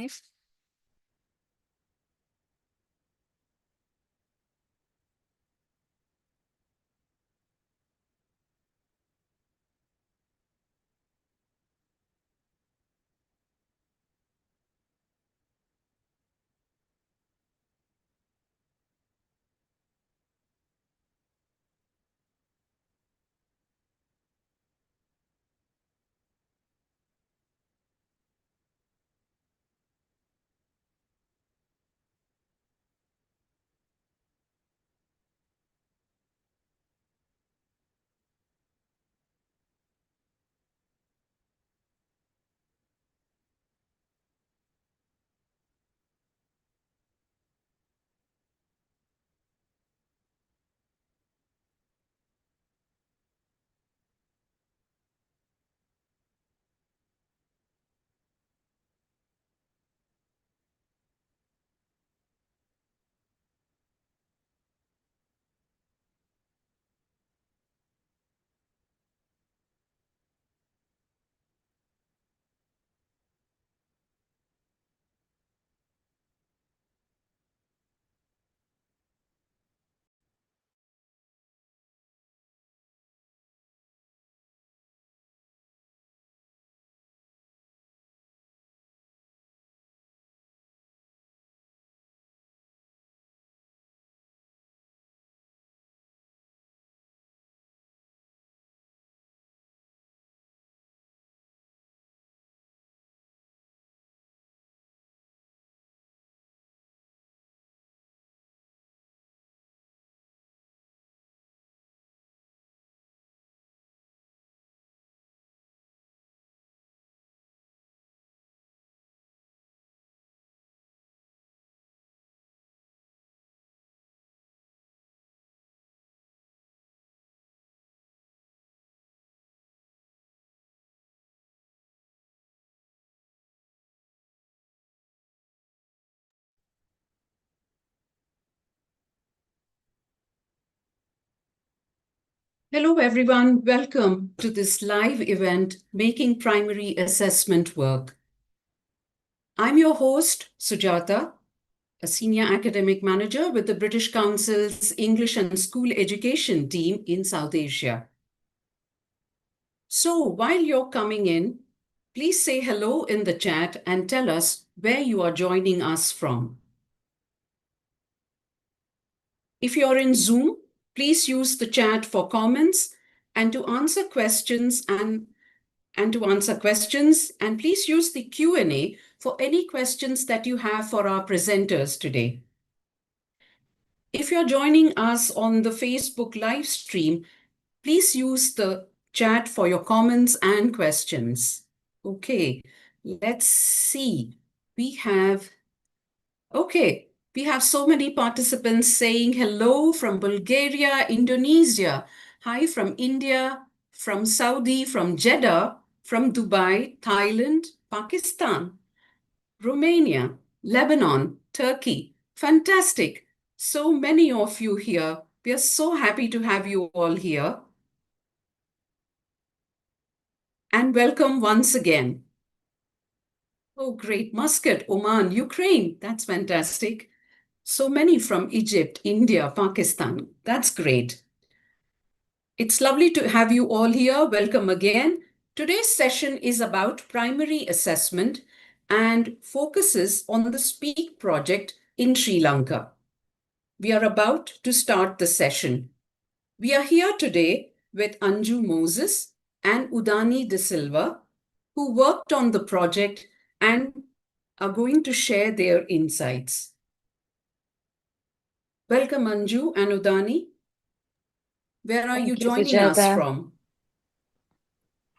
live. Hello, everyone. Welcome to this live event, Making Primary Assessment Work. I'm your host, Sujata, a Senior Academic Manager with the British Council's English and School Education team in South Asia. So while you're coming in, please say hello in the chat and tell us where you are joining us from. If you're in Zoom, please use the chat for comments and to answer questions and please use the Q&A for any questions that you have for our presenters today. If you're joining us on the Facebook live stream, please use the chat for your comments and questions. Okay, let's see. We have so many participants saying hello from Bulgaria, Indonesia. Hi from India, from Saudi, from Jeddah, from Dubai, Thailand, Pakistan, Romania, Lebanon, Turkey. Fantastic. So many of you here. We are so happy to have you all here. And welcome once again. Oh, great. Muscat, Oman, Ukraine. That's fantastic. So many from Egypt, India, Pakistan. That's great. It's lovely to have you all here. Welcome again. Today's session is about primary assessment and focuses on the SPEAK project in Sri Lanka. We are about to start the session. We are here today with Anju Moses and Udani De Silva, who worked on the project and are going to share their insights. Welcome, Anju and Udani. Where are you joining us from?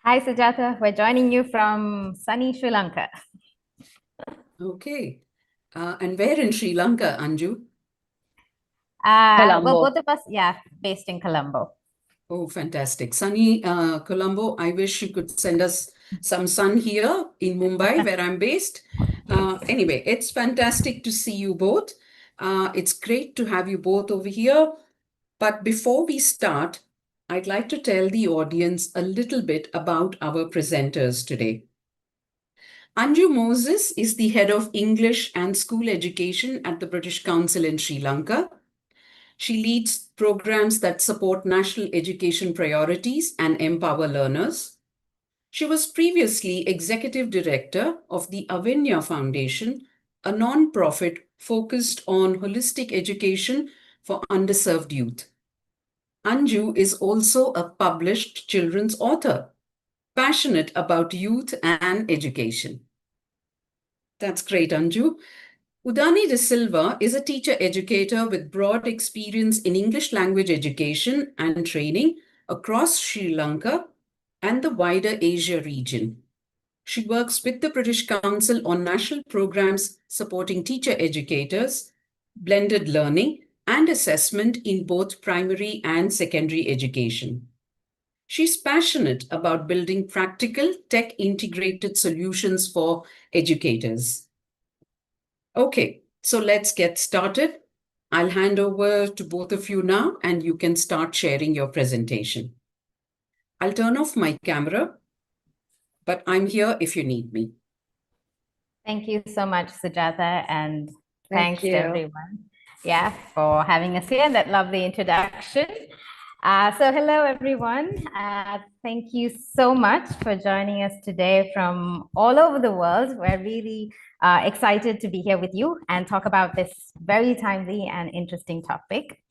Hi, Sujata. We're joining you from sunny Sri Lanka. Okay. And where in Sri Lanka, Anju? Well, both of us, based in Colombo. Oh, fantastic. Sunny Colombo. I wish you could send us some sun here in Mumbai, where I'm based. Anyway, it's fantastic to see you both. It's great to have you both over here. But before we start, I'd like to tell the audience a little bit about our presenters today. Anju Moses is the head of English and school education at the British Council in Sri Lanka. She leads programs that support national education priorities and empower learners. She was previously executive director of the Avinya Foundation, a non-profit focused on holistic education for underserved youth. Anju is also a published children's author, passionate about youth and education. That's great, Anju. Udani de Silva is a teacher educator with broad experience in English language education and training across Sri Lanka and the wider Asia region. She works with the British Council on national programs supporting teacher educators, blended learning, and assessment in both primary and secondary education. She's passionate about building practical, tech-integrated solutions for educators. Okay, so let's get started. I'll hand over to both of you now, and you can start sharing your presentation. I'll turn off my camera, but I'm here if you need me. Thank you so much, Sujata, and Thank thanks to you. everyone, for having us here and that lovely introduction. So hello, everyone. Thank you so much for joining us today from all over the world. We're really excited to be here with you and talk about this very timely and interesting topic.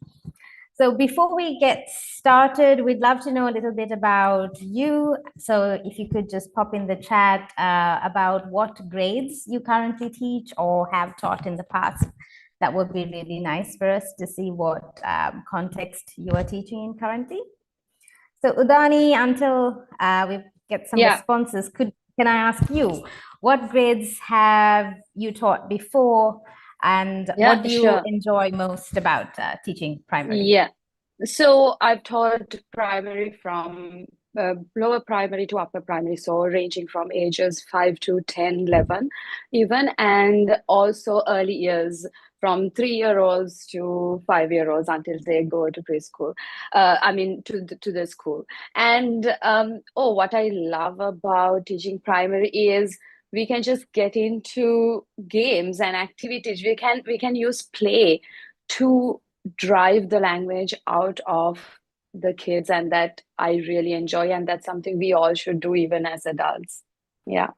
So before we get started, we'd love to know a little bit about you. So if you could just pop in the chat about what grades you currently teach or have taught in the past, that would be really nice for us to see what context you are teaching in currently. So Udani, until we get some responses, can I ask you, what grades have you taught before? And what do you enjoy most about teaching primary? Yeah, so I've taught primary from lower primary to upper primary, so ranging from ages 5 to 10, 11 even, and also early years from 3-year-olds to 5-year-olds until they go to preschool. To the school. And what I love about teaching primary is we can just get into games and activities. We can use play to drive the language out of the kids, and that I really enjoy, and that's something we all should do even as adults. Yeah.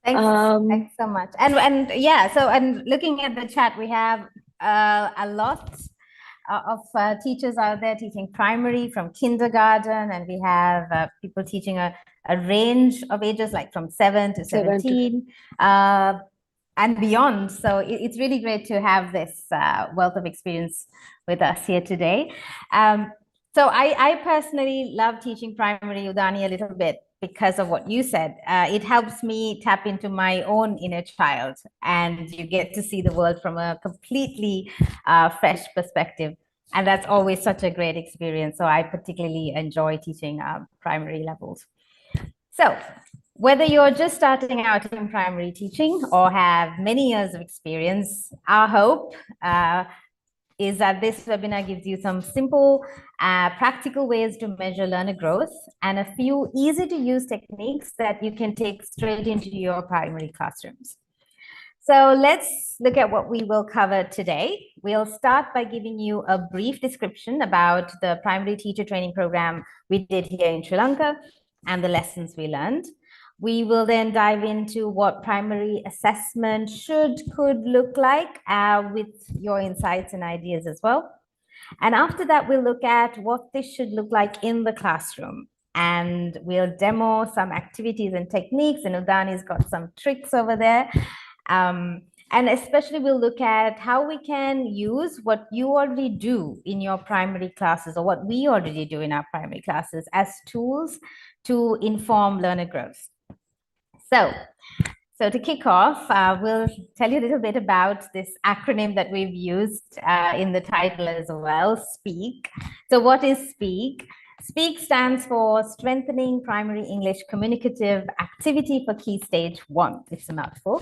Thanks so much. And looking at the chat, we have a lot of teachers out there teaching primary from kindergarten, and we have people teaching a range of ages, like from 7 to 17 and beyond. So it's really great to have this wealth of experience with us here today. So I personally love teaching primary, Udani, a little bit because of what you said. It helps me tap into my own inner child, and you get to see the world from a completely fresh perspective. And that's always such a great experience. So I particularly enjoy teaching primary levels. So whether you're just starting out in primary teaching or have many years of experience, our hope is that this webinar gives you some simple, practical ways to measure learner growth and a few easy to use techniques that you can take straight into your primary classrooms. So let's look at what we will cover today. We'll start by giving you a brief description about the primary teacher training program we did here in Sri Lanka and the lessons we learned. We will then dive into what primary assessment could look like with your insights and ideas as well. And after that, we'll look at what this should look like in the classroom. And we'll demo some activities and techniques, and Udani's got some tricks over there. And especially we'll look at how we can use what you already do in your primary classes, or what we already do in our primary classes, as tools to inform learner growth. So to kick off, we'll tell you a little bit about this acronym that we've used in the title as well, SPEAK. So what is SPEAK? SPEAK stands for Strengthening Primary English Communicative Activity for Key Stage 1. It's a mouthful.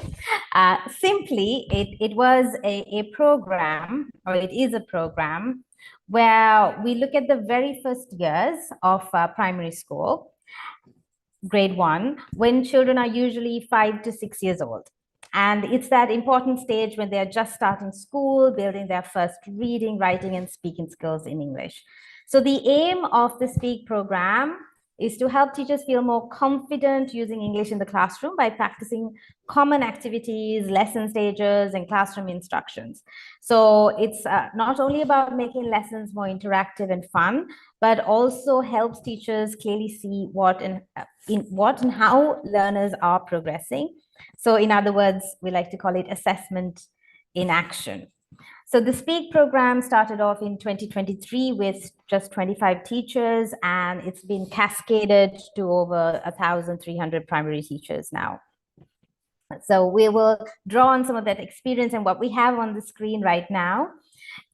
Simply, it was a program, or it is a program, where we look at the very first years of primary school. grade 1, when children are usually 5 to 6 years old. And it's that important stage when they're just starting school, building their first reading, writing, and speaking skills in English. So the aim of the Speak program is to help teachers feel more confident using English in the classroom by practicing common activities, lesson stages, and classroom instructions. So it's not only about making lessons more interactive and fun, but also helps teachers clearly see what and how learners are progressing. So in other words, we like to call it assessment in action. So the Speak program started off in 2023 with just 25 teachers, and it's been cascaded to over 1,300 primary teachers now. So we will draw on some of that experience, and what we have on the screen right now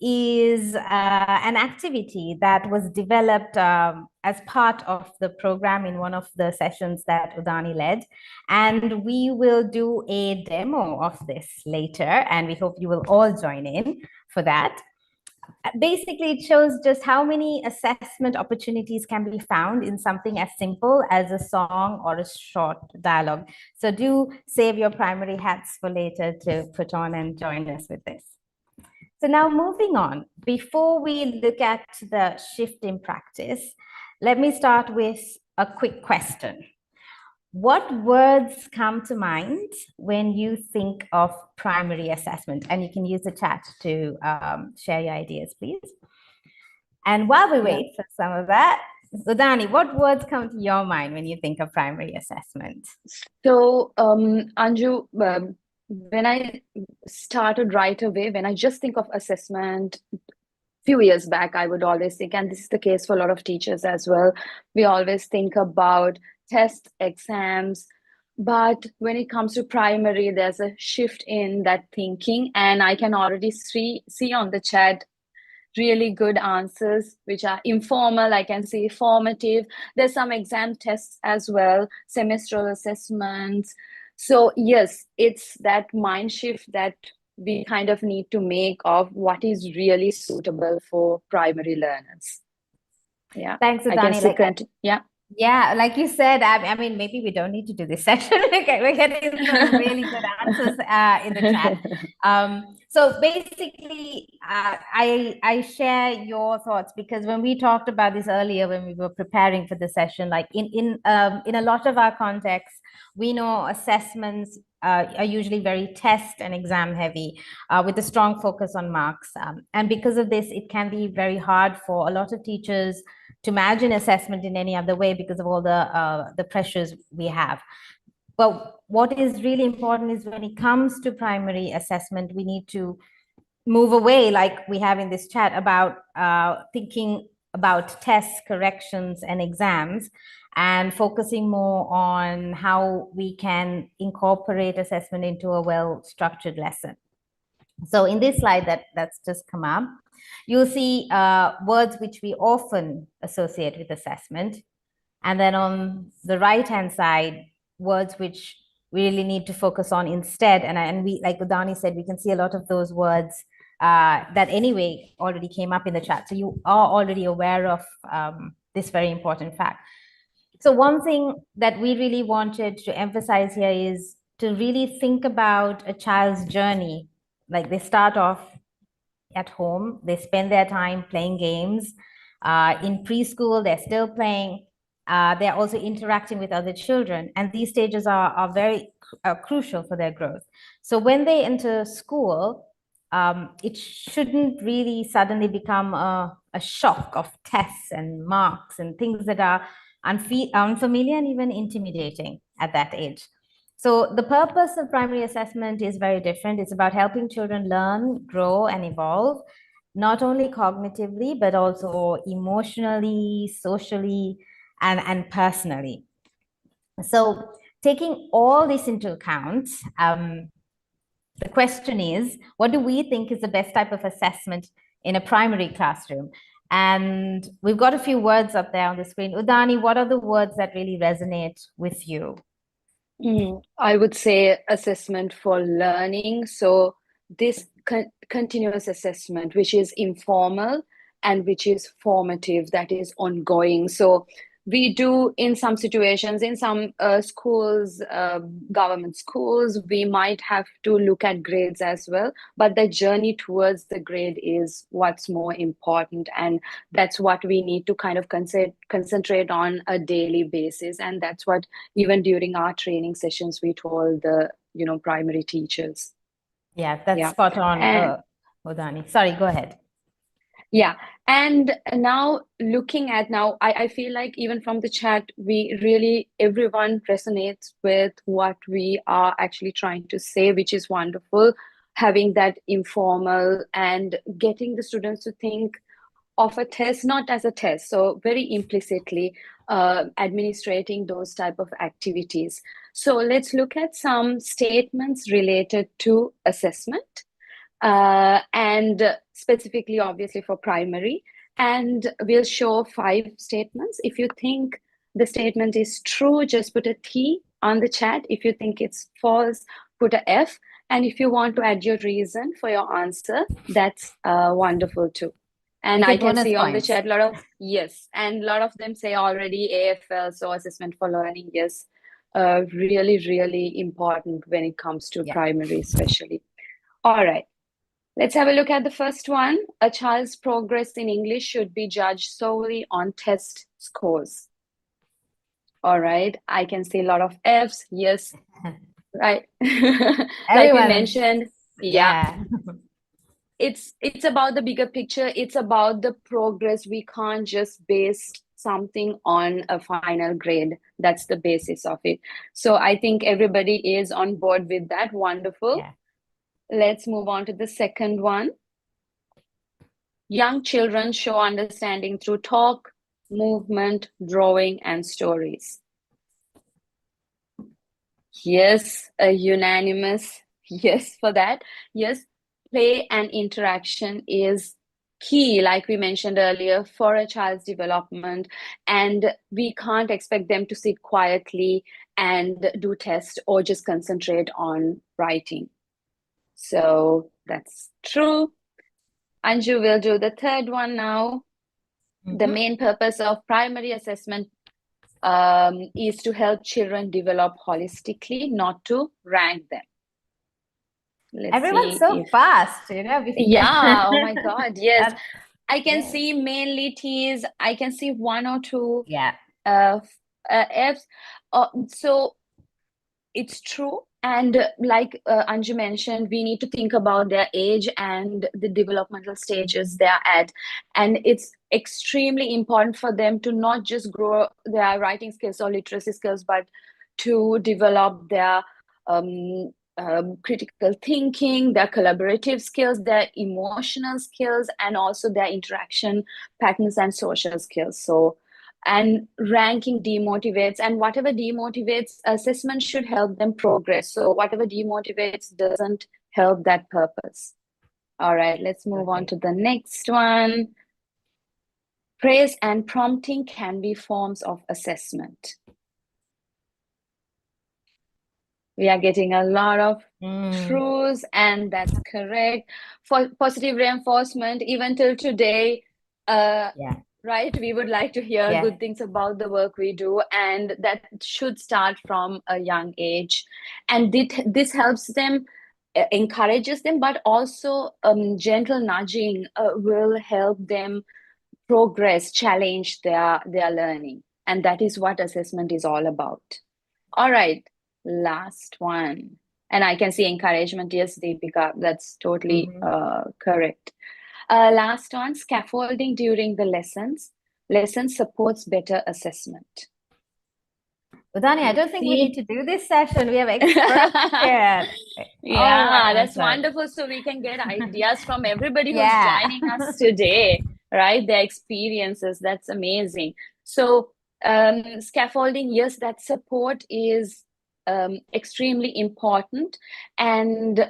is an activity that was developed as part of the program in one of the sessions that Udani led. And we will do a demo of this later, and we hope you will all join in for that. Basically, it shows just how many assessment opportunities can be found in something as simple as a song or a short dialogue. So do save your primary hats for later to put on and join us with this. So now moving on, before we look at the shift in practice, let me start with a quick question. What words come to mind when you think of primary assessment? And you can use the chat to share your ideas, please. And while we wait for some of that, Udani, what words come to your mind when you think of primary assessment? So, Anju, when I started right away, when I just think of assessment, few years back, I would always think, and this is the case for a lot of teachers as well, we always think about tests, exams. But when it comes to primary, there's a shift in that thinking, and I can already see on the chat really good answers, which are informal, I can say formative. There's some exam tests as well, semestral assessments. So yes, it's that mind shift that we kind of need to make of what is really suitable for primary learners. Yeah. Thanks, Udani. Yeah, like you said, I mean, maybe we don't need to do this session. We're getting some really good answers in the chat. So basically, I share your thoughts, because when we talked about this earlier, when we were preparing for the session, like in a lot of our contexts, we know assessments are usually very test and exam heavy, with a strong focus on marks. And because of this, it can be very hard for a lot of teachers to imagine assessment in any other way because of all the pressures we have. But what is really important is when it comes to primary assessment, we need to move away, like we have in this chat, about thinking about tests, corrections, and exams, and focusing more on how we can incorporate assessment into a well-structured lesson. So in this slide that's just come up, you'll see words which we often associate with assessment. And then on the right-hand side, words which we really need to focus on instead. And we, like Udani said, we can see a lot of those words that anyway already came up in the chat. So you are already aware of this very important fact. So one thing that we really wanted to emphasize here is to really think about a child's journey. Like they start off at home, they spend their time playing games. In preschool, they're still playing. They're also interacting with other children. And these stages are very crucial for their growth. So when they enter school, it shouldn't really suddenly become a shock of tests and marks and things that are unfamiliar and even intimidating at that age. So the purpose of primary assessment is very different. It's about helping children learn, grow, and evolve, not only cognitively, but also emotionally, socially, and personally. So taking all this into account, the question is, what do we think is the best type of assessment in a primary classroom? And we've got a few words up there on the screen. Udani, what are the words that really resonate with you? I would say assessment for learning. So this continuous assessment, which is informal and which is formative, that is ongoing. So we do in some situations, in some schools, government schools, we might have to look at grades as well, but the journey towards the grade is what's more important, and that's what we need to kind of concentrate on a daily basis. And that's what even during our training sessions we told the primary teachers. Yeah, that's spot on, Udani. Sorry, go ahead. Yeah, and now looking at I feel like even from the chat, everyone resonates with what we are actually trying to say, which is wonderful, having that informal and getting the students to think of a test not as a test, so very implicitly administrating those type of activities. So let's look at some statements related to assessment. And specifically, obviously, for primary. And we'll show 5 statements. If you think the statement is true, just put a T on the chat. If you think it's false, put a F. And if you want to add your reason for your answer, that's wonderful too. And I can see on the chat a lot of yes, and a lot of them say already AFL, so assessment for learning, yes, really, really important when it comes to primary, especially. All right. Let's have a look at the first one. A child's progress in English should be judged solely on test scores. All right. I can see a lot of Fs. Yes. Right. Like we mentioned. Yeah. It's about the bigger picture. It's about the progress. We can't just base something on a final grade. That's the basis of it. So I think everybody is on board with that. Wonderful. Yeah. Let's move on to the second one. Young children show understanding through talk, movement, drawing, and stories. Yes, a unanimous yes for that. Yes, play and interaction is key, like we mentioned earlier, for a child's development. And we can't expect them to sit quietly and do tests or just concentrate on writing. So that's true. Anju will do the third one now. The main purpose of primary assessment is to help children develop holistically, not to rank them. Everyone's so fast, Yeah, oh my God, yes. I can see mainly T's. I can see 1 or 2 F's. So it's true. And like Anju mentioned, we need to think about their age and the developmental stages they're at. And it's extremely important for them to not just grow their writing skills or literacy skills, but to develop their critical thinking, their collaborative skills, their emotional skills, and also their interaction patterns and social skills. So, and ranking demotivates, and whatever demotivates, assessment should help them progress. So whatever demotivates doesn't help that purpose. All right, let's move on to the next one. Praise and prompting can be forms of assessment. We are getting a lot of truths, and that's correct. For positive reinforcement, even till today, right? We would like to hear good things about the work we do, and that should start from a young age. And this helps them, encourages them, but also gentle nudging will help them progress, challenge their learning. And that is what assessment is all about. All right, last one. And I can see encouragement. Yes, Deepika, that's totally correct. Last one, scaffolding during the lessons. Lesson supports better assessment. Udani, I don't think we need to do this session. We have experts here. Yeah, that's wonderful. So we can get ideas from everybody who's joining us today, right? Their experiences. That's amazing. So scaffolding, yes, that support is extremely important. And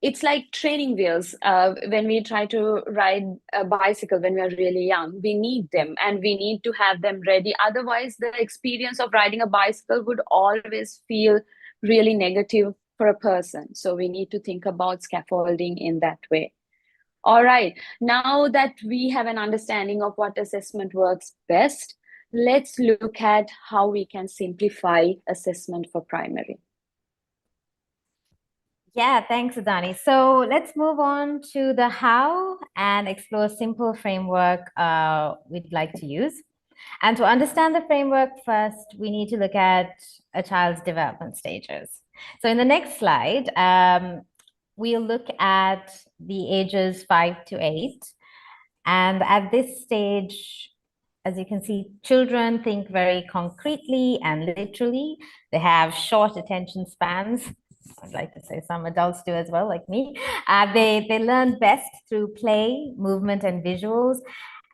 it's like training wheels. When we try to ride a bicycle when we are really young, we need them and we need to have them ready. Otherwise, the experience of riding a bicycle would always feel really negative for a person. So we need to think about scaffolding in that way. All right. Now that we have an understanding of what assessment works best, let's look at how we can simplify assessment for primary. Yeah, thanks, Udani. So let's move on to the how and explore a simple framework we'd like to use. And to understand the framework, first, we need to look at a child's development stages. So in the next slide, we'll look at the ages 5 to 8. And at this stage, as you can see, children think very concretely and literally. They have short attention spans. I'd like to say some adults do as well, like me. They learn best through play, movement, and visuals,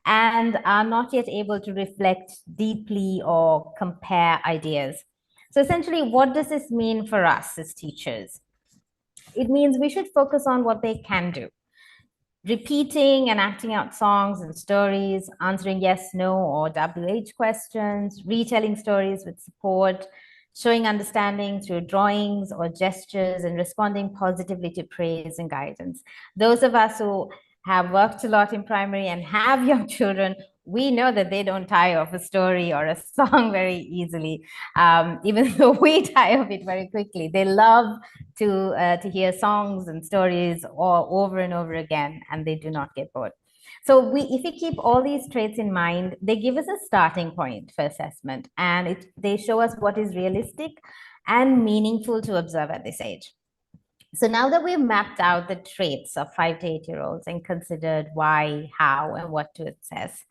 and are not yet able to reflect deeply or compare ideas. So essentially, what does this mean for us as teachers? It means we should focus on what they can do. Repeating and acting out songs and stories, answering yes, no, or WH questions, retelling stories with support, showing understanding through drawings or gestures, and responding positively to praise and guidance. Those of us who have worked a lot in primary and have young children, we know that they don't tire of a story or a song very easily, even though we tire of it very quickly. They love to hear songs and stories all over and over again, and they do not get bored. So if we keep all these traits in mind, they give us a starting point for assessment, and they show us what is realistic and meaningful to observe at this age. So now that we've mapped out the traits of 5 to 8-year-olds and considered why, how, and what to assess,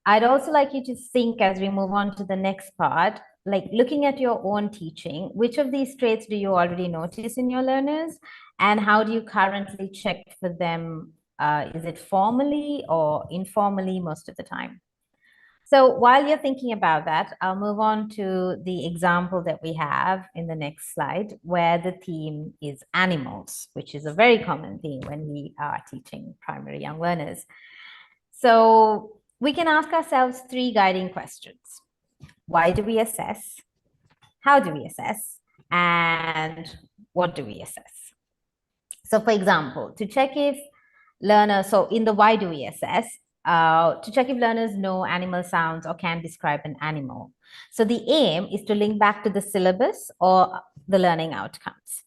I'd also like you to think, as we move on to the next part, like looking at your own teaching, which of these traits do you already notice in your learners, and how do you currently check for them? Is it formally or informally most of the time? So while you're thinking about that, I'll move on to the example that we have in the next slide, where the theme is animals, which is a very common theme when we are teaching primary young learners. So we can ask ourselves 3 guiding questions. Why do we assess? How do we assess? And what do we assess? So for example, to check if learners, so in the why do we assess, to check if learners know animal sounds or can describe an animal. So the aim is to link back to the syllabus or the learning outcomes,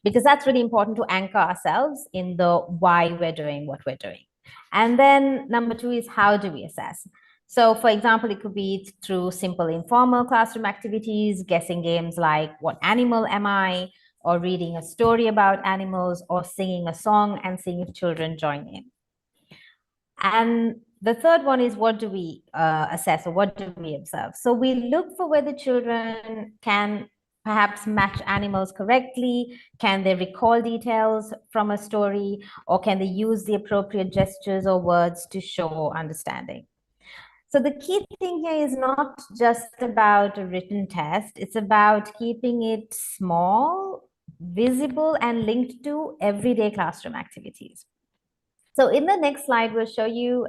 because that's really important to anchor ourselves in the why we're doing what we're doing. And then number 2 is how do we assess? So for example, it could be through simple informal classroom activities, guessing games like what animal am I, or reading a story about animals, or singing a song and seeing if children join in. And the third one is what do we assess, or what do we observe? So we look for whether children can perhaps match animals correctly. Can they recall details from a story, or can they use the appropriate gestures or words to show understanding? So the key thing here is not just about a written test. It's about keeping it small, visible, and linked to everyday classroom activities. So in the next slide, we'll show you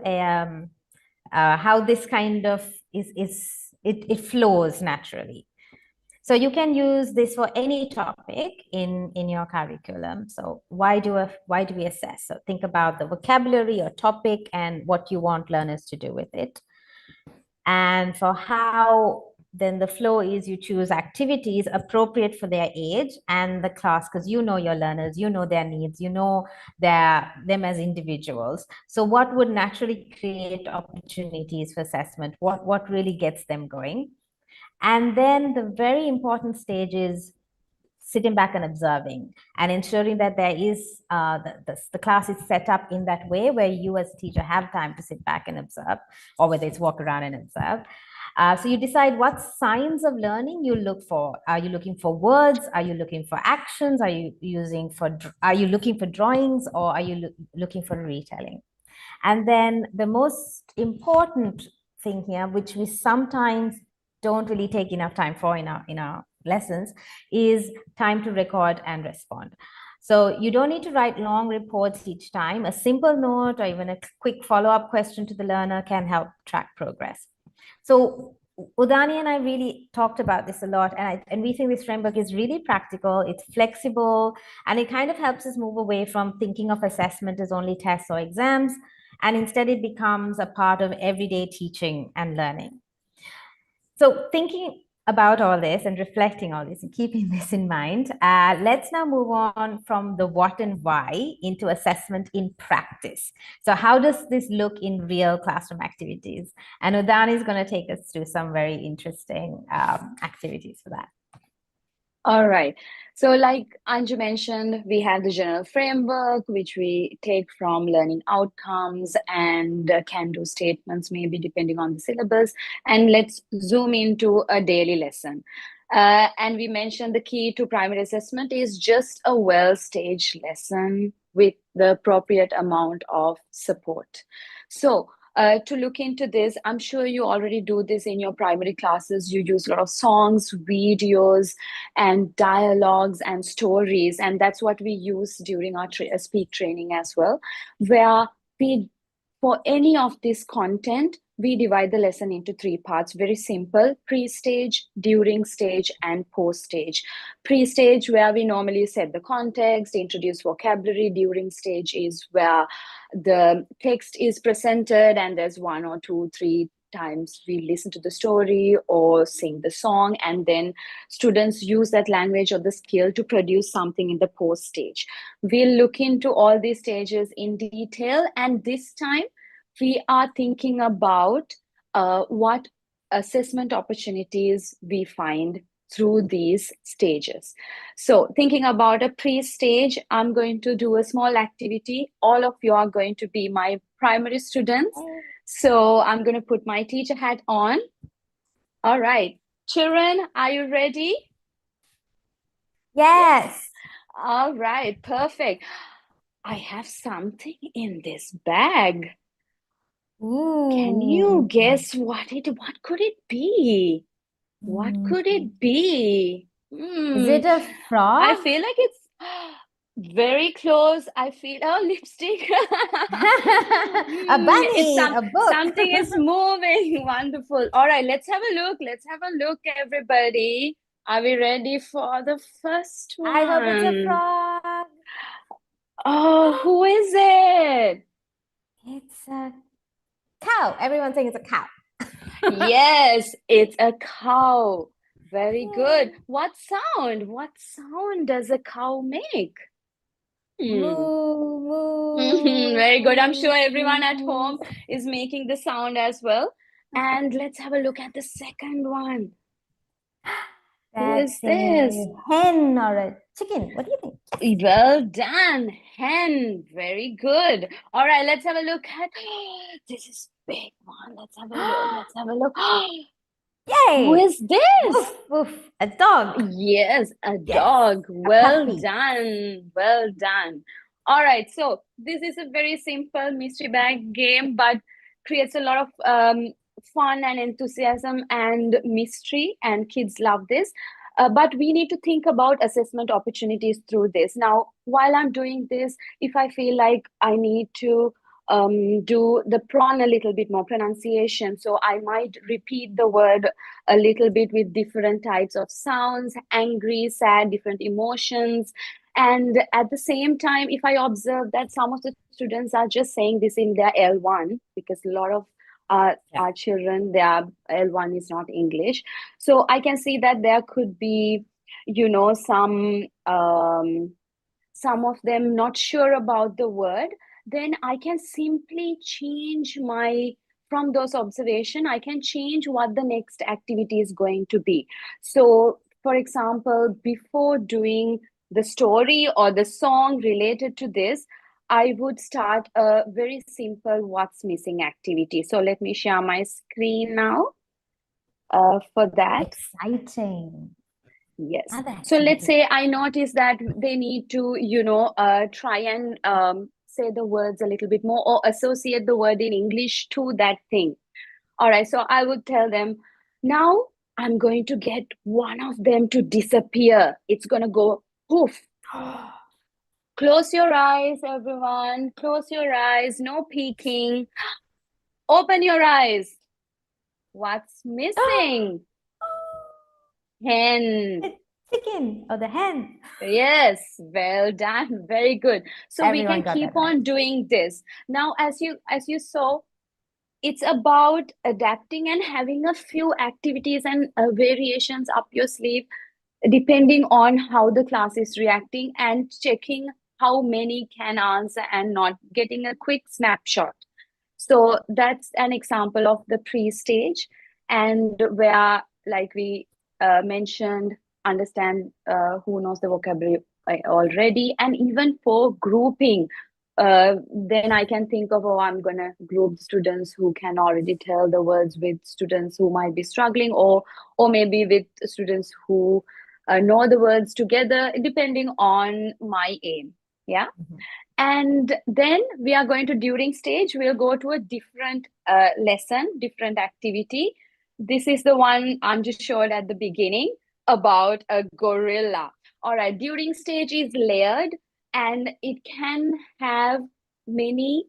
how this kind of it flows naturally. So you can use this for any topic in your curriculum. So why do we assess? So think about the vocabulary or topic and what you want learners to do with it. And for how, then the flow is you choose activities appropriate for their age and the class, because you know your learners, you know their needs, you know them as individuals. So what would naturally create opportunities for assessment? What really gets them going? And then the very important stage is sitting back and observing and ensuring that there is the class is set up in that way where you as a teacher have time to sit back and observe, or whether it's walk around and observe. So you decide what signs of learning you look for. Are you looking for words? Are you looking for actions? Are you looking for drawings, or are you looking for retelling? And then the most important thing here, which we sometimes don't really take enough time for in our lessons, is time to record and respond. So you don't need to write long reports each time. A simple note or even a quick follow-up question to the learner can help track progress. So Udani and I really talked about this a lot, and we think this framework is really practical, it's flexible, and it kind of helps us move away from thinking of assessment as only tests or exams, and instead it becomes a part of everyday teaching and learning. So thinking about all this and reflecting all this and keeping this in mind, let's now move on from the what and why into assessment in practice. So how does this look in real classroom activities? And Udani is going to take us through some very interesting activities for that. All right. So like Anju mentioned, we have the general framework, which we take from learning outcomes and can-do statements, maybe depending on the syllabus. And let's zoom into a daily lesson. And we mentioned the key to primary assessment is just a well-staged lesson with the appropriate amount of support. So to look into this, I'm sure you already do this in your primary classes. You use a lot of songs, videos, and dialogues and stories. And that's what we use during our speak training as well, where we, for any of this content, we divide the lesson into 3 parts. Very simple: pre-stage, during stage, and post-stage. Pre-stage, where we normally set the context, introduce vocabulary. During stage is where the text is presented and there's 1 or 2, 3 times we listen to the story or sing the song, and then students use that language or the skill to produce something in the post stage. We'll look into all these stages in detail, and this time we are thinking about what assessment opportunities we find through these stages. So thinking about a pre-stage, I'm going to do a small activity. All of you are going to be my primary students. So I'm going to put my teacher hat on. All right. Children, are you ready? Yes. All right, perfect. I have something in this bag. Ooh. Can you guess what could it be? What could it be? Is it a frog? I feel like it's very close. I feel lipstick. A bunny, a book. Something is moving. Wonderful. All right, let's have a look. Let's have a look, everybody. Are we ready for the first one? I hope it's a frog. Oh, who is it? It's a cow. Everyone's saying it's a cow. Yes, it's a cow. Very good. What sound? What sound does a cow make? Moo, moo. Very good. I'm sure everyone at home is making the sound as well. And let's have a look at the second one. Who is this? A hen or a chicken. What do you think? Well done, hen. Very good. All right, let's have a look at this is big one. Let's have a look. Let's have a look. Yay! Who is this? Woof, woof. A dog. Yes, a dog. Well puppy. done. Well done. All right, so this is a very simple mystery bag game, but creates a lot of fun and enthusiasm and mystery, and kids love this. But we need to think about assessment opportunities through this. Now, while I'm doing this, if I feel like I need to do the prawn a little bit more pronunciation, so I might repeat the word a little bit with different types of sounds, angry, sad, different emotions. And at the same time, if I observe that some of the students are just saying this in their L1, because a lot of our children, their L1 is not English. So I can see that there could be, some of them not sure about the word. Then I can simply change from those observation, I can change what the next activity is going to be. So, for example, before doing the story or the song related to this, I would start a very simple what's missing activity. So let me share my screen now for that. Exciting. Yes. So let's say I notice that they need to, try and say the words a little bit more or associate the word in English to that thing. All right. So I would tell them, now I'm going to get one of them to disappear. It's going to go poof. Close your eyes, everyone. Close your eyes. No peeking. Open your eyes. What's missing? Hen. The chicken or the hen. Yes, well done. Very good. So Everyone we can keep on doing this. Now, as you saw, it's about adapting and having a few activities and variations up your sleeve, depending on how the class is reacting, and checking how many can answer and not, getting a quick snapshot. So that's an example of the pre-stage, and where, like we mentioned, understand who knows the vocabulary already, and even for grouping, then I can think of, oh, I'm going to group students who can already tell the words with students who might be struggling, or maybe with students who know the words together, depending on my aim. Yeah. And then we are going to, during stage, we'll go to a different lesson, different activity. This is the one Anju showed at the beginning about a gorilla. All right, during stage is layered, and it can have many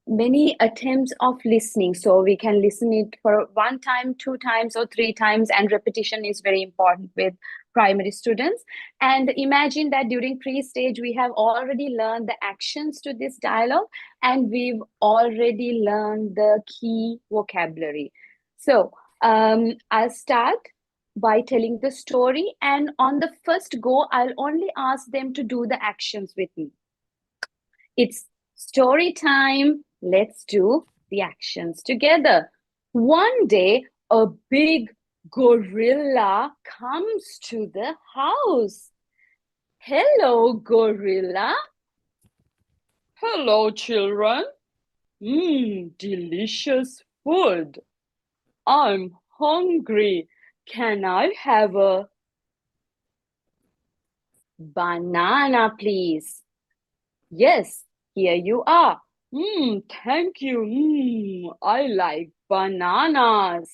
many attempts of listening. So we can listen it for 1 time, 2 times, or 3 times, and repetition is very important with primary students. And imagine that during pre-stage, we have already learned the actions to this dialogue, and we've already learned the key vocabulary. So I'll start by telling the story, and on the first go, I'll only ask them to do the actions with me. It's story time. Let's do the actions together. One day, a big gorilla comes to the house. Hello, gorilla. Hello, children. Delicious food. I'm hungry. Can I have a banana, please? Yes, here you are. Thank you. I like bananas.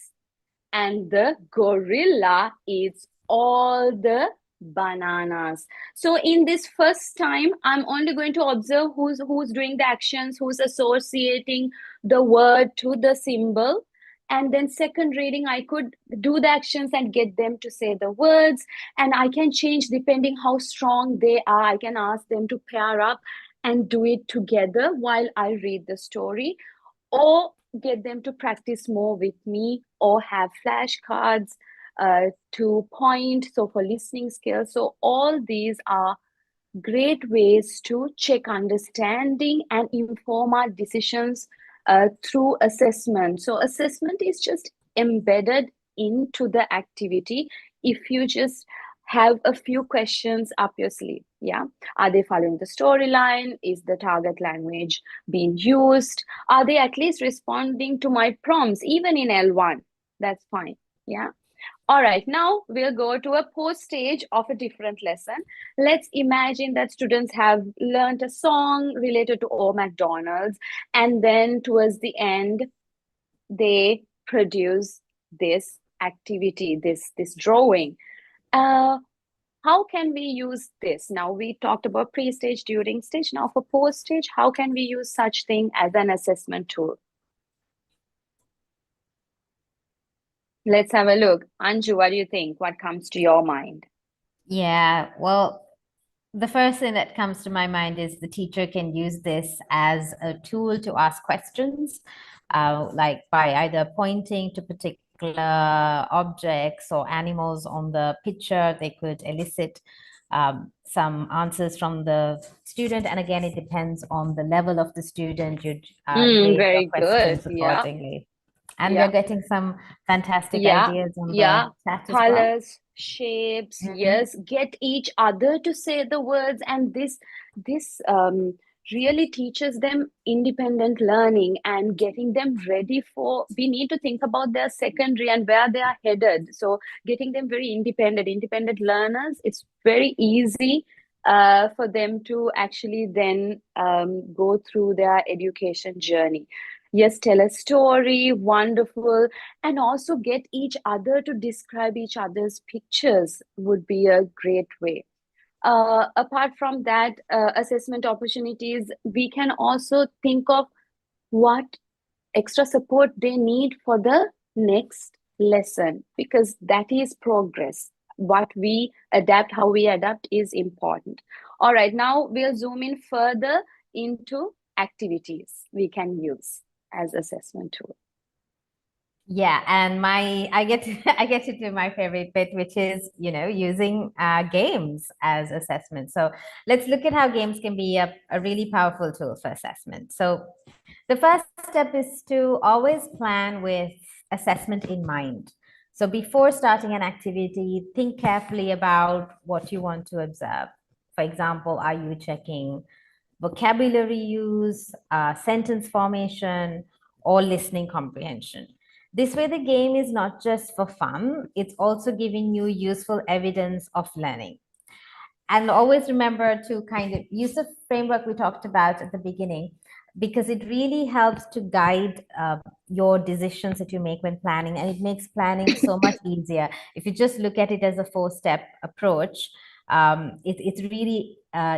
And the gorilla eats all the bananas. So in this first time, I'm only going to observe who's doing the actions, who's associating the word to the symbol. And then second reading, I could do the actions and get them to say the words. And I can change depending how strong they are. I can ask them to pair up and do it together while I read the story, or get them to practice more with me, or have flashcards to point. So for listening skills, so all these are great ways to check understanding and inform our decisions through assessment. So assessment is just embedded into the activity if you just have a few questions up your sleeve. Yeah. Are they following the storyline? Is the target language being used? Are they at least responding to my prompts, even in L1? That's fine. Yeah. All right, now we'll go to a post stage of a different lesson. Let's imagine that students have learned a song related to O McDonald's, and then towards the end, they produce this activity, this drawing. How can we use this? Now we talked about pre-stage, during stage. Now for post-stage, how can we use such thing as an assessment tool? Let's have a look. Anju, what do you think? What comes to your mind? Yeah, well, the first thing that comes to my mind is the teacher can use this as a tool to ask questions, like by either pointing to particular objects or animals on the picture. They could elicit some answers from the student. And again, it depends on the level of the student. You'd raise Very your questions good. Yeah. accordingly. And Yeah. we're getting some fantastic ideas on the chat as well. Colors, shapes, yes. Get each other to say the words, and this really teaches them independent learning and getting them ready for, we need to think about their secondary and where they are headed. So getting them very independent learners, it's very easy for them to actually then go through their education journey. Yes, tell a story, wonderful. And also get each other to describe each other's pictures would be a great way. Apart from that, assessment opportunities, we can also think of what extra support they need for the next lesson, because that is progress. What we adapt, how we adapt is important. All right, now we'll zoom in further into activities we can use as assessment tool? Yeah, and I get to do my favorite bit, which is, using games as assessment. So let's look at how games can be a really powerful tool for assessment. So the first step is to always plan with assessment in mind. So before starting an activity, think carefully about what you want to observe. For example, are you checking vocabulary use, sentence formation, or listening comprehension? This way, the game is not just for fun, it's also giving you useful evidence of learning. And always remember to kind of use the framework we talked about at the beginning, because it really helps to guide your decisions that you make when planning, and it makes planning so much easier. If you just look at it as a 4-step approach, it's really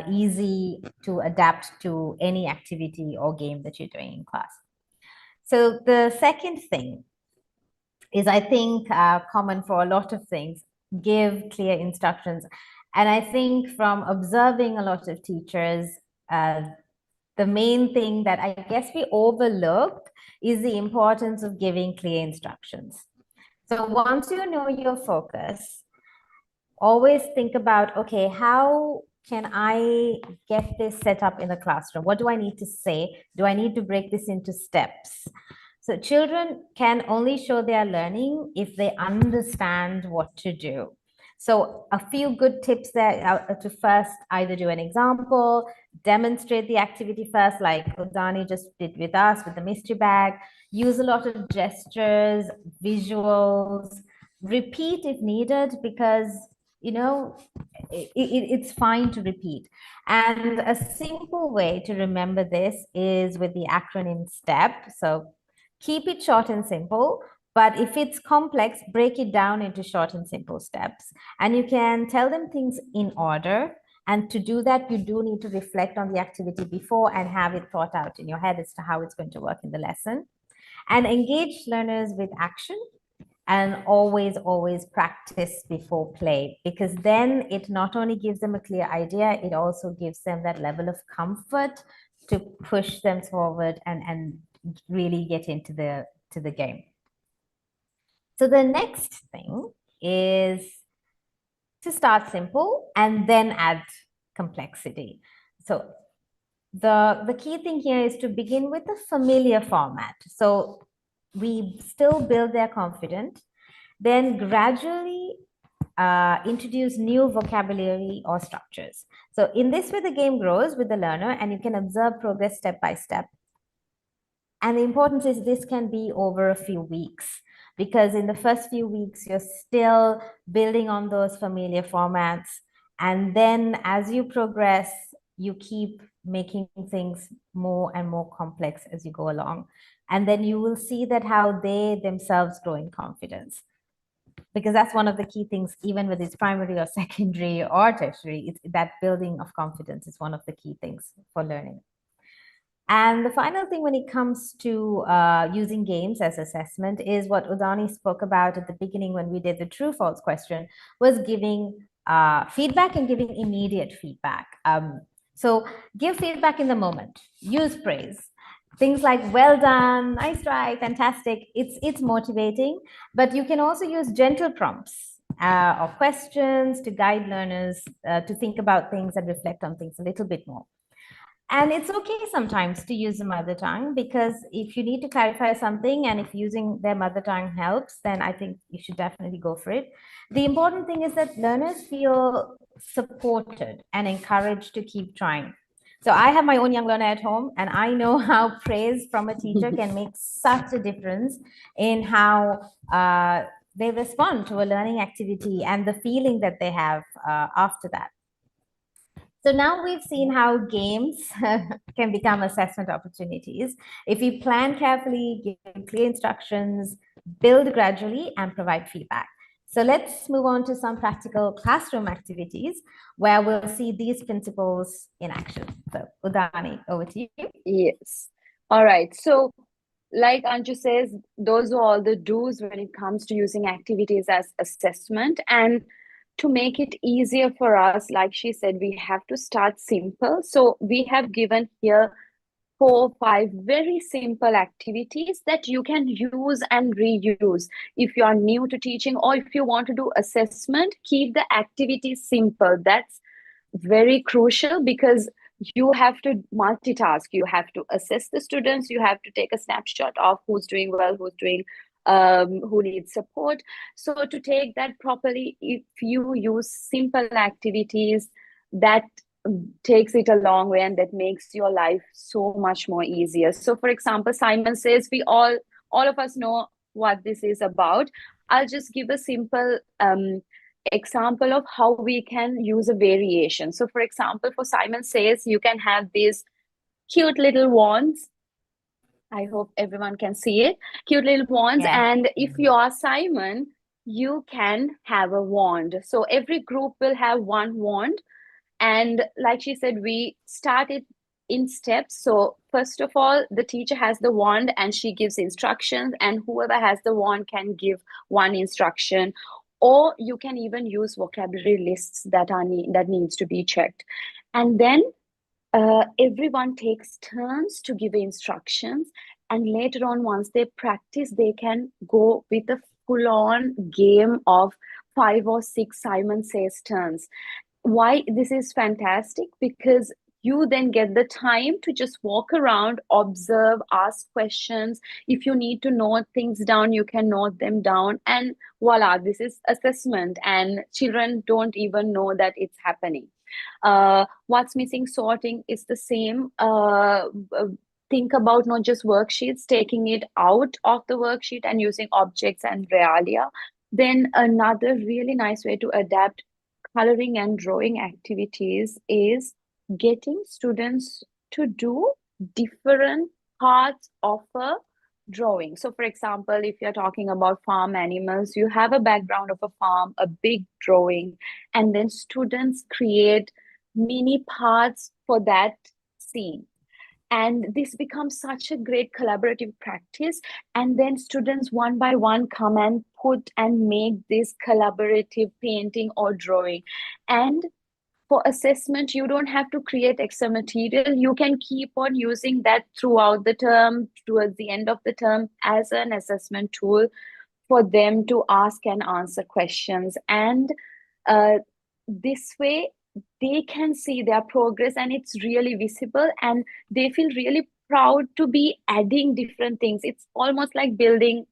easy to adapt to any activity or game that you're doing in class. So the second thing is, I think, common for a lot of things: give clear instructions. And I think from observing a lot of teachers, the main thing that I guess we overlooked is the importance of giving clear instructions. So once you know your focus, always think about, okay, how can I get this set up in the classroom? What do I need to say? Do I need to break this into steps? So children can only show they are learning if they understand what to do. So a few good tips there are to first either do an example, demonstrate the activity first, like Udani just did with us with the mystery bag, use a lot of gestures, visuals, repeat if needed, because it's fine to repeat. And a simple way to remember this is with the acronym STEP. So keep it short and simple, but if it's complex, break it down into short and simple steps. And you can tell them things in order. And to do that, you do need to reflect on the activity before and have it thought out in your head as to how it's going to work in the lesson. And engage learners with action. And always practice before play, because then it not only gives them a clear idea, it also gives them that level of comfort to push them forward and really get into the game. So the next thing is to start simple and then add complexity. So the key thing here is to begin with a familiar format. So we still build their confidence, then gradually introduce new vocabulary or structures. So in this way, the game grows with the learner and you can observe progress step by step. And the importance is this can be over a few weeks, because in the first few weeks, you're still building on those familiar formats. And then as you progress, you keep making things more and more complex as you go along. And then you will see that how they themselves grow in confidence. Because that's one of the key things, even whether it's primary or secondary or tertiary, it's that building of confidence is one of the key things for learning. And the final thing when it comes to using games as assessment is what Udani spoke about at the beginning when we did the true-false question, was giving feedback and giving immediate feedback. So give feedback in the moment, use praise. Things like well done, nice try, fantastic. It's motivating, but you can also use gentle prompts or questions to guide learners to think about things and reflect on things a little bit more. And it's okay sometimes to use the mother tongue, because if you need to clarify something and if using their mother tongue helps, then I think you should definitely go for it. The important thing is that learners feel supported and encouraged to keep trying. So I have my own young learner at home, and I know how praise from a teacher can make such a difference in how they respond to a learning activity and the feeling that they have after that. So now we've seen how games can become assessment opportunities if we plan carefully, give clear instructions, build gradually, and provide feedback. So let's move on to some practical classroom activities where we'll see these principles in action. So Udani, over to you. Yes. All right. So like Anju says, those are all the do's when it comes to using activities as assessment. And to make it easier for us, like she said, we have to start simple. So we have given here 4, 5 very simple activities that you can use and reuse. If you are new to teaching or if you want to do assessment, keep the activities simple. That's very crucial because you have to multitask. You have to assess the students. You have to take a snapshot of who's doing well, who's doing who needs support. So to take that properly, if you use simple activities, that takes it a long way and that makes your life so much more easier. So for example, Simon says we all of us know what this is about. I'll just give a simple example of how we can use a variation. So for example, for Simon says you can have these cute little wands. I hope everyone can see it. Cute little wands. Yeah. And if you are Simon, you can have a wand. So every group will have one wand. And like she said, we started in steps. So first of all, the teacher has the wand and she gives instructions, and whoever has the wand can give one instruction. Or you can even use vocabulary lists that needs to be checked. And then everyone takes turns to give instructions. And later on, once they practice, they can go with a full-on game of 5 or 6 Simon Says turns. Why this is fantastic? Because you then get the time to just walk around, observe, ask questions. If you need to note things down, you can note them down. And voila, this is assessment. And children don't even know that it's happening. What's missing sorting is the same. Think about not just worksheets, taking it out of the worksheet and using objects and realia. Then another really nice way to adapt coloring and drawing activities is getting students to do different parts of a drawing. So for example, if you're talking about farm animals, you have a background of a farm, a big drawing, and then students create mini parts for that scene. And this becomes such a great collaborative practice. And then students one by one come and put and make this collaborative painting or drawing. And for assessment, you don't have to create extra material. You can keep on using that throughout the term, towards the end of the term, as an assessment tool for them to ask and answer questions. And this way, they can see their progress and it's really visible, and they feel really proud to be adding different things. It's almost like building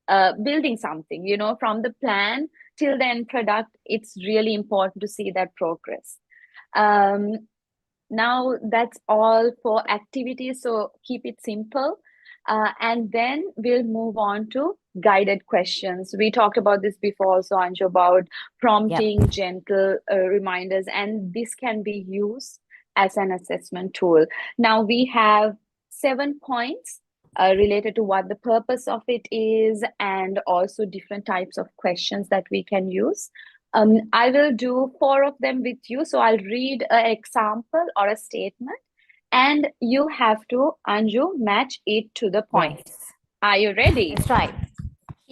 something, from the plan till the end product. It's really important to see that progress. Now that's all for activities, so keep it simple. And then we'll move on to guided questions. We talked about this before also, Anju, about prompting, gentle reminders, and this can be used as an assessment tool. Now we have 7 points related to what the purpose of it is, and also different types of questions that we can use. I will do 4 of them with you. So I'll read an example or a statement, and you have to, Anju, match it to the point. Yes. Are you ready? That's right.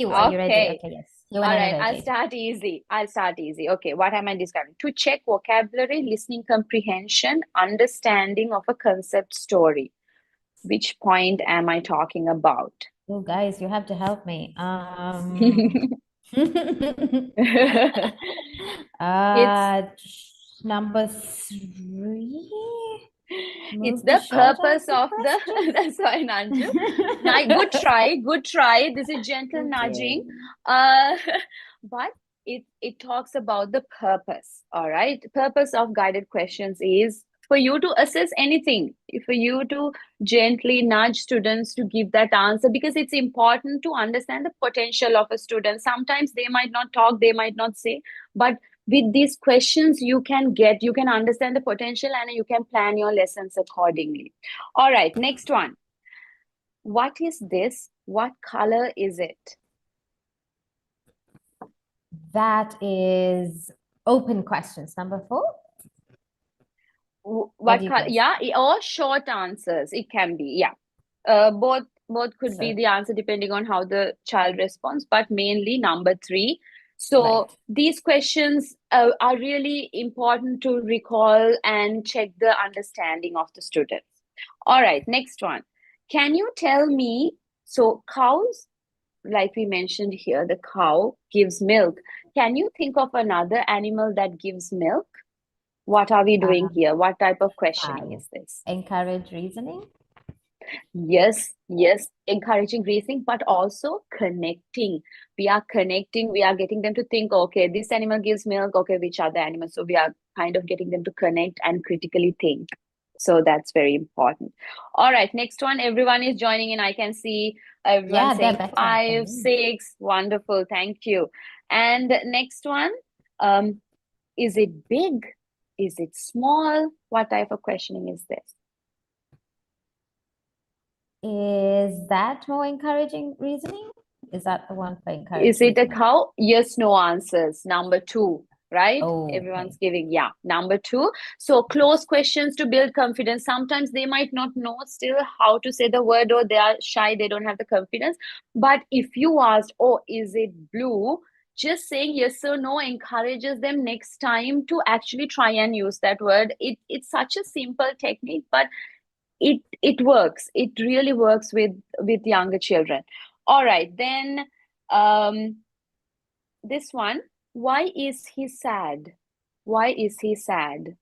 Are you ready? Okay, yes. All right, I'll start easy. Okay, what am I describing? To check vocabulary, listening comprehension, understanding of a concept story. Which point am I talking about? Oh, guys, you have to help me. It's number 3. It's the purpose of the that's fine, Anju. Good try. This is gentle nudging. But it talks about the purpose. All right. Purpose of guided questions is for you to assess anything, for you to gently nudge students to give that answer, because it's important to understand the potential of a student. Sometimes they might not talk, they might not say, but with these questions, you can understand the potential and you can plan your lessons accordingly. All right, next one. What is this? What color is it? That is open questions, number 4. What color? Yeah, or short answers. It can be, yeah. Both could be the answer depending on how the child responds, but mainly number 3. So these questions are really important to recall and check the understanding of the students. All right, next one. Can you tell me, so cows, like we mentioned here, the cow gives milk. Can you think of another animal that gives milk? What are we doing here? What type of questioning is this? Encourage reasoning. Yes, yes, encouraging reasoning, but also connecting. We are connecting, we are getting them to think, okay, this animal gives milk, okay, which other animal? So we are kind of getting them to connect and critically think. So that's very important. All right, next one. Everyone is joining in. I can see everyone saying they're better 5, than me. 6. Wonderful, thank you. And next one, is it big? Is it small? What type of questioning is this? Is that more encouraging reasoning? Is that the one for encouraging? Is it a cow? Yes, no answers. Number 2, right? Oh, Everyone's giving, yeah, number 2. So close questions to build confidence. Sometimes they might not know still how to say the word, or they are shy, they don't have the confidence. But if you asked, oh, is it blue? Just saying yes or no encourages them next time to actually try and use that word. It's such a simple technique, but it works. It really works with younger children. All right, then this one, why is he sad? Why is he sad?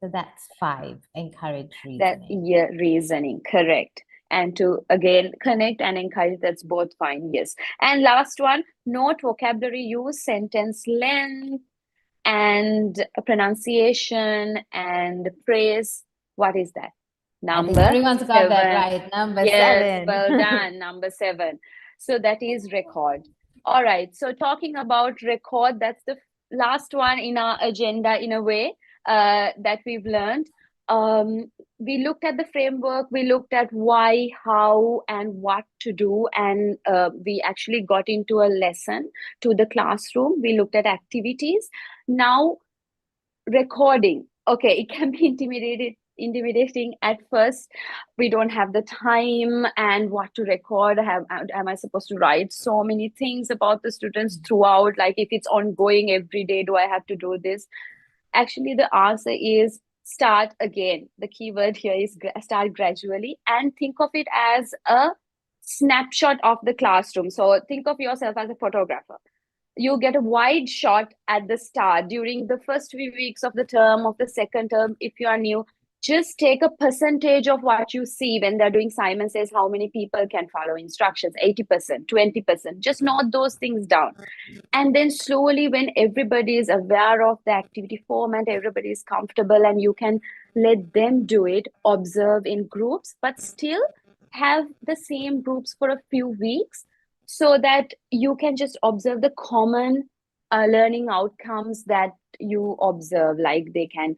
So that's 5, encourage That, reasoning. yeah, reasoning, correct. And to again connect and encourage, that's both fine, yes. And last one, note vocabulary use, sentence length, and pronunciation and phrase. What is that? I think Number everyone's got that 7. right. Number Yes, 7. well done. Number 7. So that is record. All right. So talking about record, that's the last one in our agenda in a way that we've learned. We looked at the framework, we looked at why, how, and what to do, and we actually got into a lesson to the classroom. We looked at activities. Now, recording. Okay, it can be intimidating at first. We don't have the time and what to record. Am I supposed to write so many things about the students throughout? Like if it's ongoing every day, do I have to do this? Actually, the answer is start again. The key word here is start gradually, and think of it as a snapshot of the classroom. So think of yourself as a photographer. You get a wide shot at the start during the first few weeks of the term, of the second term. If you are new, just take a percentage of what you see when they're doing. Simon says how many people can follow instructions, 80%, 20%. Just note those things down. And then slowly, when everybody is aware of the activity format, everybody is comfortable, and you can let them do it, observe in groups, but still have the same groups for a few weeks, so that you can just observe the common learning outcomes that you observe. Like they can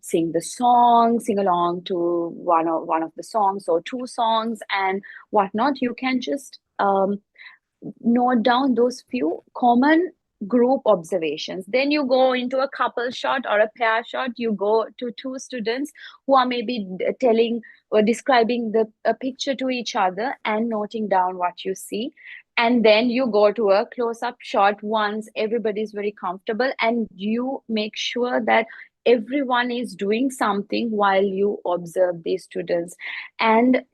sing the song, sing along to one of the songs or 2 songs and whatnot. You can just note down those few common group observations. Then you go into a couple shot or a pair shot. You go to 2 students who are maybe telling or describing a picture to each other and noting down what you see. And then you go to a close-up shot once everybody is very comfortable, and you make sure that everyone is doing something while you observe these students. And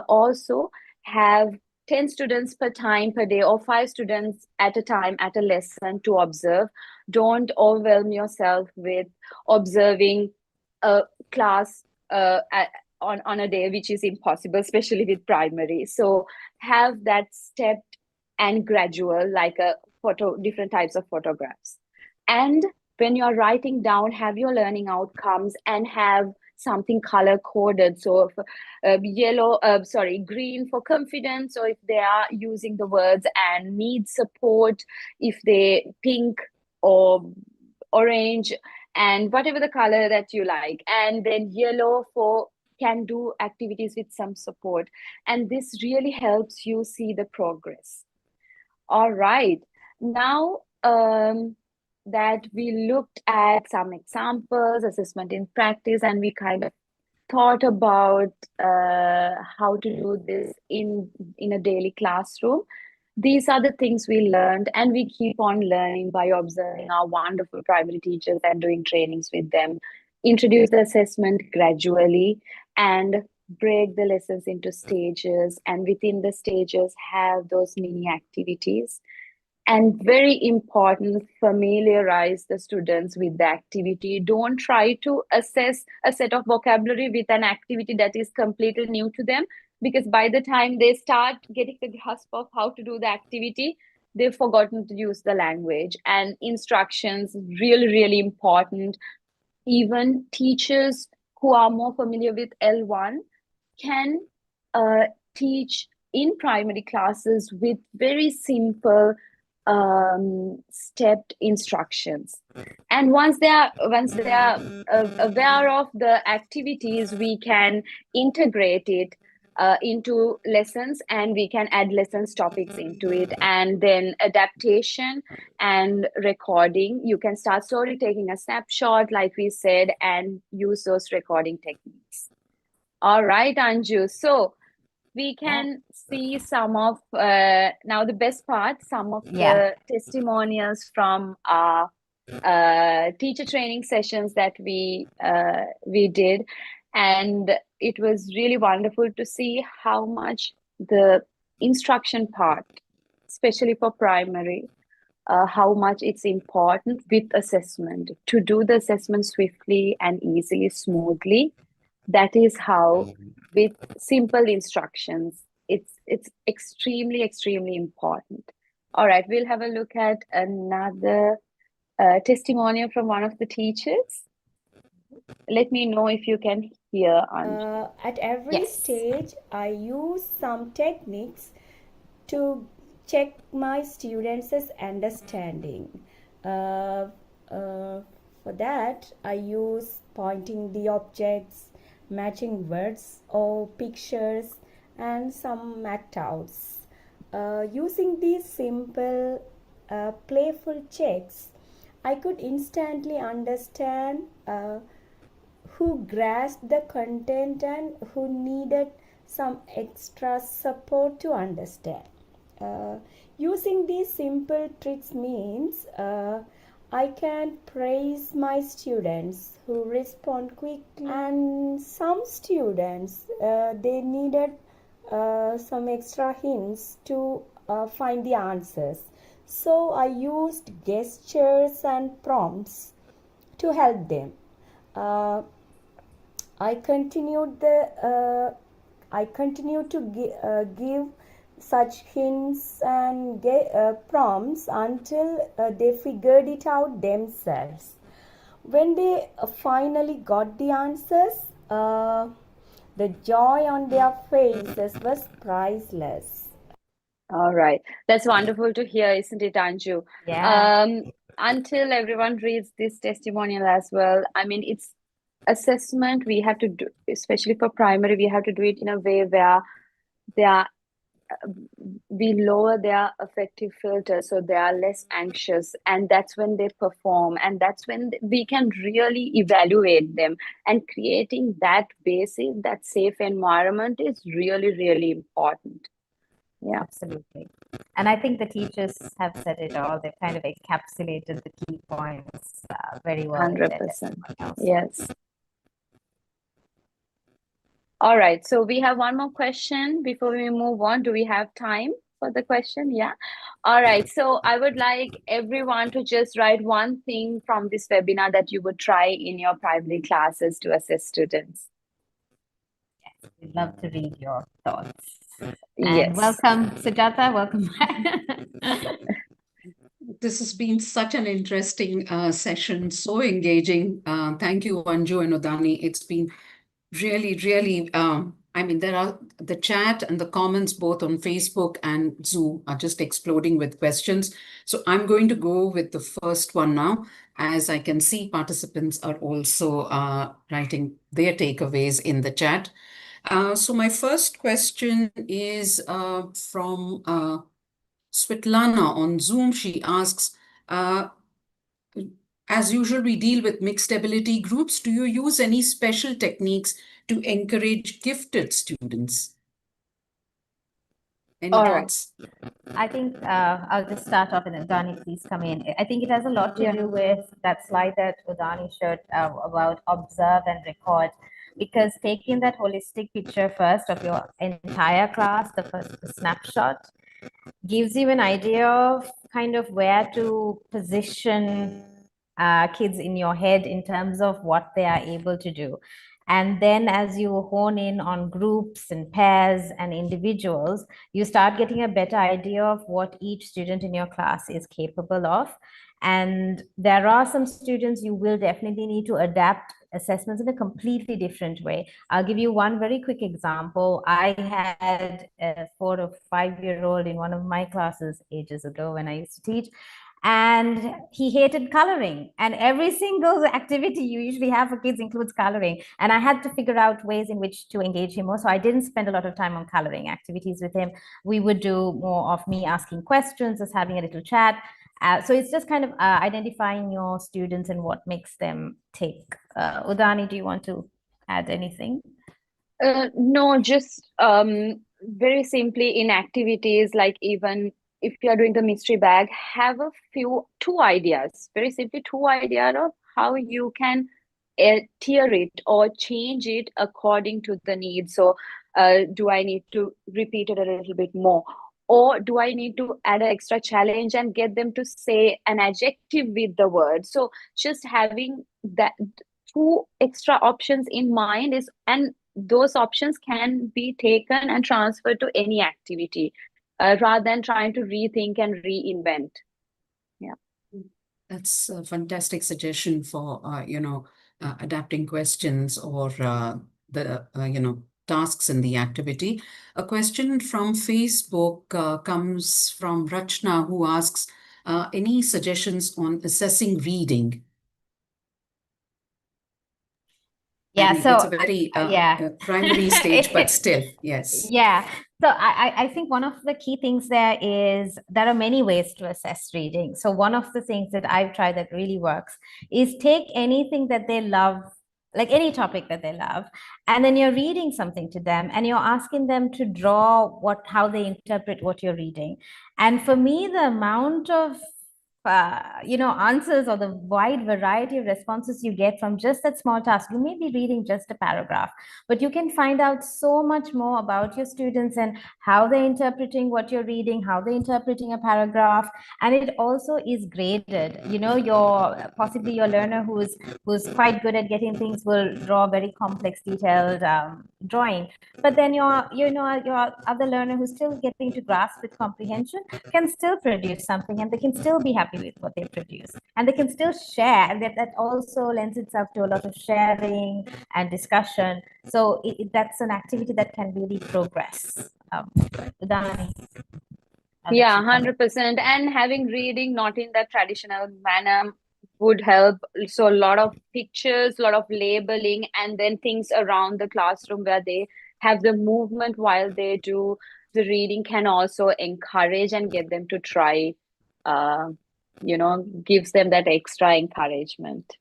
also have 10 students per time per day, or 5 students at a time at a lesson to observe. Don't overwhelm yourself with observing a class on a day, which is impossible, especially with primary. So have that stepped and gradual, like a different types of photographs. And when you're writing down, have your learning outcomes and have something color coded. So if, green for confidence, or if they are using the words and need support, if they pink or orange, and whatever the color that you like. And then yellow for can do activities with some support. And this really helps you see the progress. All right. Now that we looked at some examples, assessment in practice, and we kind of thought about how to do this in a daily classroom. These are the things we learned, and we keep on learning by observing our wonderful primary teachers and doing trainings with them. introduce the assessment gradually and break the lessons into stages, and within the stages have those mini activities. And very important, familiarize the students with the activity. Don't try to assess a set of vocabulary with an activity that is completely new to them, because by the time they start getting the grasp of how to do the activity, they've forgotten to use the language. And instructions, really, really important. Even teachers who are more familiar with L1 can teach in primary classes with very simple stepped instructions. And once they are aware of the activities, we can integrate it into lessons, and we can add lessons topics into it, and then adaptation and recording. You can start slowly taking a snapshot, like we said, and use those recording techniques. All right, Anju. So we can see some of now the best part, some of the testimonials from our teacher training sessions that we did, and it was really wonderful to see how much the instruction part, especially for primary, how much it's important with assessment, to do the assessment swiftly and easily, smoothly. That is how, with simple instructions, it's extremely, extremely important. All right, we'll have a look at another testimonial from one of the teachers. Let me know if you can hear, Anju. At every stage, I use some techniques to check my students' understanding. For that, I use pointing the objects, matching words or pictures, and some act outs. Using these simple, playful checks, I could instantly understand who grasped the content and who needed some extra support to understand. Using these simple tricks means I can praise my students who respond quickly, and some students they needed some extra hints to find the answers. So I used gestures and prompts to help them. I continued to give such hints and prompts until they figured it out themselves. When they finally got the answers, the joy on their faces was priceless. All right, that's wonderful to hear, isn't it, Anju? Yeah. Until everyone reads this testimonial as well, I mean, it's assessment we have to do, especially for primary, we have to do it in a way where they are we lower their affective filter, so they are less anxious, and that's when they perform, and that's when we can really evaluate them. And creating that basis, that safe environment, is really, really important. Yeah, Absolutely. And I think the teachers have said it all. They've kind of encapsulated the key points very well. 100%. Yes. All right, so we have one more question before we move on. Do we have time for the question? Yeah. All right, so I would like everyone to just write one thing from this webinar that you would try in your primary classes to assess students. Yes, we'd love to read your thoughts. Yes. And welcome, Sujata. Welcome back. This has been such an interesting session, so engaging. Thank you, Anju and Udani. It's been really, really, I mean, there are the chat and the comments both on Facebook and Zoom are just exploding with questions. So I'm going to go with the first one now. As I can see, participants are also writing their takeaways in the chat. So my first question is from Svetlana on Zoom. She asks, as usual, we deal with mixed ability groups. Do you use any special techniques to encourage gifted students? Any thoughts? I think I'll just start off and then Udani, please come in. I think it has a lot to Yeah. do with that slide that Udani showed about observe and record, because taking that holistic picture first of your entire class, the first snapshot, gives you an idea of kind of where to position kids in your head in terms of what they are able to do. And then as you hone in on groups and pairs and individuals, you start getting a better idea of what each student in your class is capable of. And there are some students you will definitely need to adapt assessments in a completely different way. I'll give you one very quick example. I had a 4 or 5-year-old in one of my classes ages ago when I used to teach, and he hated coloring, and every single activity you usually have for kids includes coloring, and I had to figure out ways in which to engage him more. So I didn't spend a lot of time on coloring activities with him. We would do more of me asking questions, us having a little chat. So it's just kind of identifying your students and what makes them tick. Udani, do you want to add anything? No, just very simply in activities, like even if you are doing the mystery bag, have two ideas, very simply two ideas of how you can tier it or change it according to the need. So, do I need to repeat it a little bit more? Or do I need to add an extra challenge and get them to say an adjective with the word? So just having that two extra options in mind and those options can be taken and transferred to any activity rather than trying to rethink and reinvent. Yeah. That's a fantastic suggestion for, adapting questions or the tasks in the activity. A question from Facebook comes from Rachna, who asks, any suggestions on assessing reading? Yeah, And so it's a very primary stage, but still, yes. Yeah. So I think one of the key things there is there are many ways to assess reading. So one of the things that I've tried that really works is take anything that they love, like any topic that they love, and then you're reading something to them and you're asking them to draw how they interpret what you're reading. And for me, the amount of answers or the wide variety of responses you get from just that small task. You may be reading just a paragraph, but you can find out so much more about your students and how they're interpreting what you're reading, how they're interpreting a paragraph. And it also is graded. Possibly your learner who's quite good at getting things will draw very complex, detailed drawing. But then your other learner who's still getting to grasp with comprehension can still produce something, and they can still be happy with what they produce, and they can still share, and that also lends itself to a lot of sharing and discussion. So that's an activity that can really progress. Udani, Yeah, 100%. And having reading not in that traditional manner would help. So a lot of pictures, a lot of labeling, and then things around the classroom where they have the movement while they do the reading can also encourage and get them to try, gives them that extra encouragement.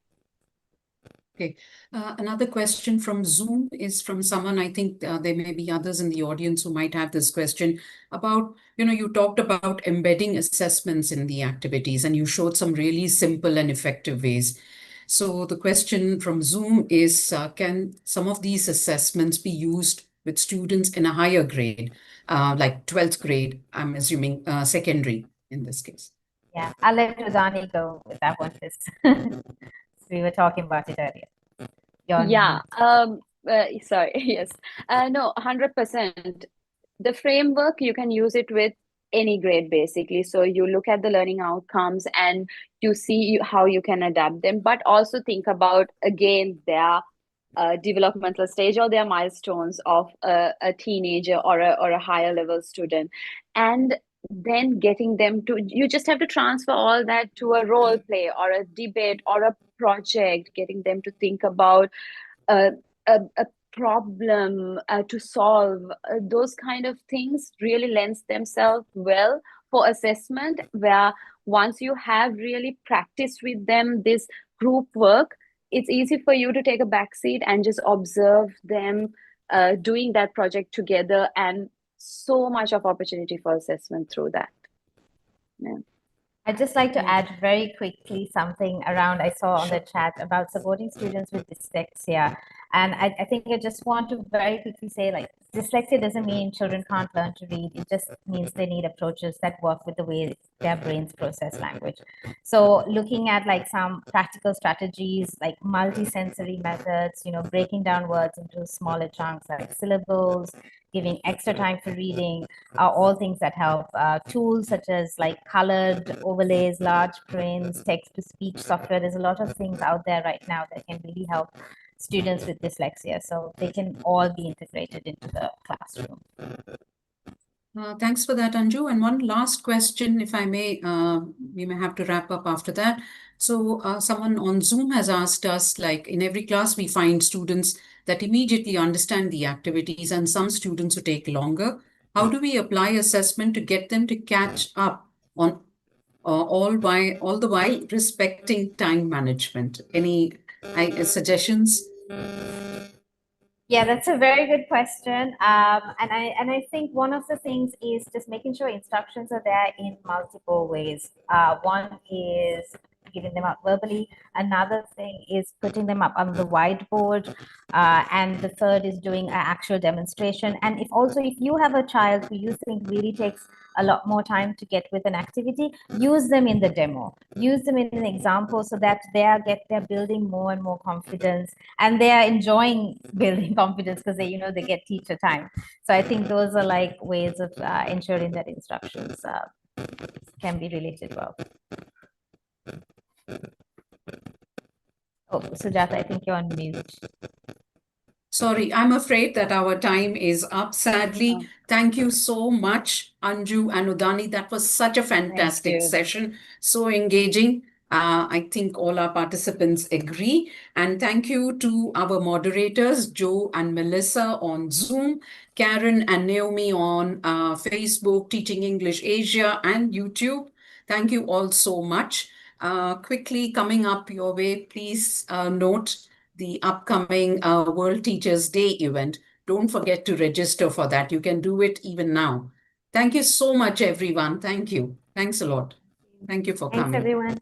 Okay. Another question from Zoom is from someone, I think there may be others in the audience who might have this question about, you talked about embedding assessments in the activities and you showed some really simple and effective ways. So the question from Zoom is, can some of these assessments be used with students in a higher grade, like 12th grade, I'm assuming secondary in this case? Yeah, I'll let Udani go with that one because we were talking about it earlier. Yeah. Sorry. Yes. No, 100%. The framework, you can use it with any grade, basically. So you look at the learning outcomes and you see how you can adapt them, but also think about, again, their developmental stage or their milestones of a teenager or a higher level student. And then getting them to, you just have to transfer all that to a role play or a debate or a project, getting them to think about a problem to solve. Those kind of things really lends themselves well for assessment, where once you have really practiced with them this group work, it's easy for you to take a back seat and just observe them doing that project together, and so much of opportunity for assessment through that. Yeah. I'd just like to add very quickly something around I saw on the chat about supporting students with dyslexia. And I think I just want to very quickly say, like, dyslexia doesn't mean children can't learn to read. It just means they need approaches that work with the way their brains process language. So looking at like some practical strategies, like multi-sensory methods, breaking down words into smaller chunks like syllables, giving extra time for reading, are all things that help. Tools such as like colored overlays, large prints, text-to-speech software. There's a lot of things out there right now that can really help students with dyslexia. So they can all be integrated into the classroom. Thanks for that, Anju. And one last question, if I may, we may have to wrap up after that. So someone on Zoom has asked us, like in every class, we find students that immediately understand the activities and some students who take longer. How do we apply assessment to get them to catch up on all the while respecting time management? Any suggestions? Yeah, that's a very good question. And I think one of the things is just making sure instructions are there in multiple ways. One is giving them out verbally. Another thing is putting them up on the whiteboard. And the third is doing an actual demonstration. And if you have a child who you think really takes a lot more time to get with an activity, use them in the demo, use them in an example so that they're building more and more confidence, and they are enjoying building confidence because they get teacher time. So I think those are like ways of ensuring that instructions can be related well. Oh, Sujata, I think you're on mute. Sorry, I'm afraid that our time is up, sadly. Thank you so much, Anju and Udani. That was such a fantastic session, so engaging. I think all our participants agree. And thank you to our moderators, Joe and Melissa on Zoom, Karen and Naomi on Facebook, Teaching English Asia and YouTube. Thank you all so much. Quickly coming up your way, please note the upcoming World Teachers Day event. Don't forget to register for that. You can do it even now. Thank you so much, everyone. Thank you. Thanks a lot. Thank you for coming. Thanks, everyone.